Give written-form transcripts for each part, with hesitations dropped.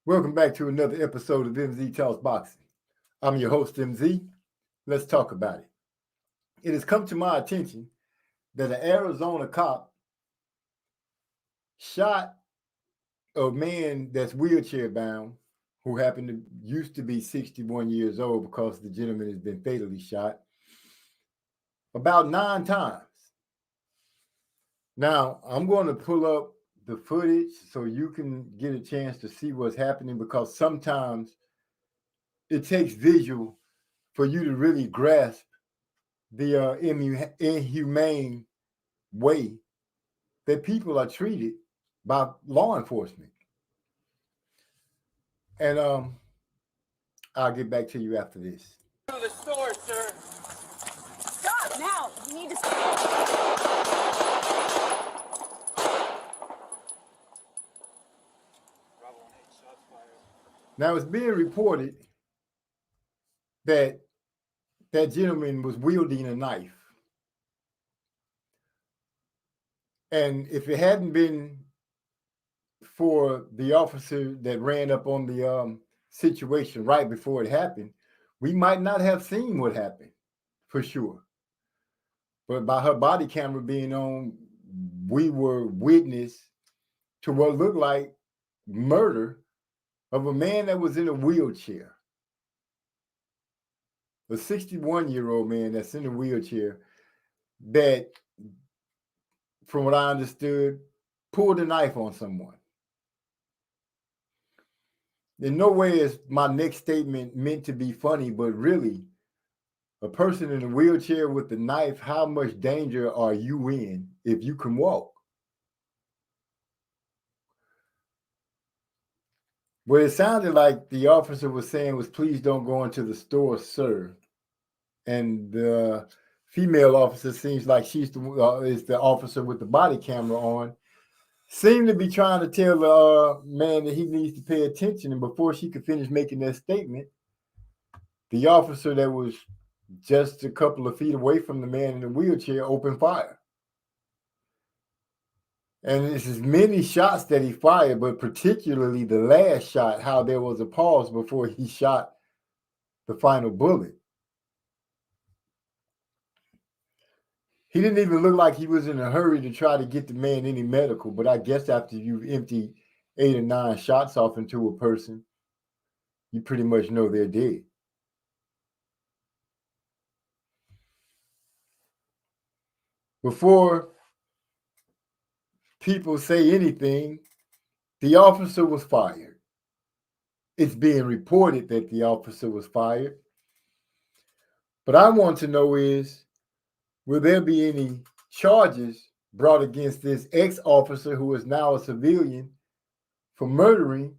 Welcome back to another episode of MZ Talks Boxing. I'm your host, MZ. Let's talk about it. It has come to my attention that an Arizona cop shot a man that's wheelchair bound who happened to used to be 61 years old because the gentleman has been fatally shot about 9 times. Now, I'm going to pull up the footage so you can get a chance to see what's happening because sometimes it takes visual for you to really grasp the inhumane way that people are treated by law enforcement. And I'll get back to you after this. To the store, sir. Stop now. You need to stop. Now it's being reported that that gentleman was wielding a knife. And if it hadn't been for the officer that ran up on the situation right before it happened, we might not have seen what happened for sure. But by her body camera being on, we were witness to what looked like murder of a man that was in a wheelchair. A 61-year-old man that's in a wheelchair that, from what I understood, pulled a knife on someone. In no way is my next statement meant to be funny, but really, a person in a wheelchair with a knife, how much danger are you in if you can walk? What it sounded like the officer was saying was, please don't go into the store, sir. And the female officer seems like she's is the officer with the body camera on, seemed to be trying to tell the man that he needs to pay attention. And before she could finish making that statement, the officer that was just a couple of feet away from the man in the wheelchair opened fire. And it's as many shots that he fired, but particularly the last shot, how there was a pause before he shot the final bullet. He didn't even look like he was in a hurry to try to get the man any medical, but I guess after you've emptied 8 or 9 shots off into a person, you pretty much know they're dead. Before people say anything, the officer was fired. It's being reported that the officer was fired. But I want to know is, will there be any charges brought against this ex-officer who is now a civilian for murdering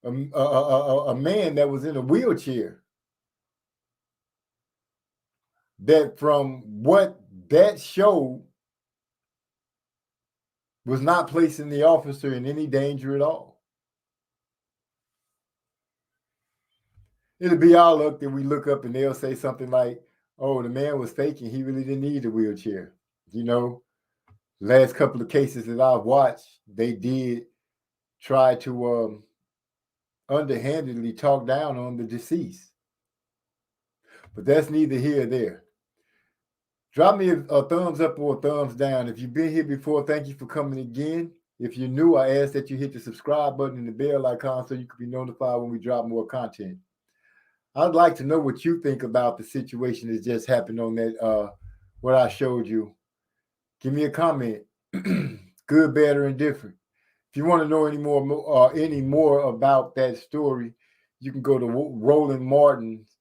a man that was in a wheelchair? That from what that showed was not placing the officer in any danger at all. It'll be our luck that we look up and they'll say something like, oh, the man was faking. He really didn't need a wheelchair. You know, last couple of cases that I've watched, they did try to underhandedly talk down on the deceased. But that's neither here or there. Drop me a thumbs up or a thumbs down. If you've been here before, thank you for coming again. If you're new, I ask that you hit the subscribe button and the bell icon so you can be notified when we drop more content. I'd like to know what you think about the situation that just happened on that, what I showed you. Give me a comment, good, bad, or indifferent. If you want to know any more about that story, you can go to Roland Martin's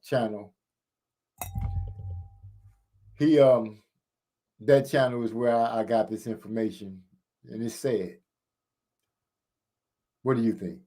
channel. He that channel is where I got this information, and it's sad. What do you think?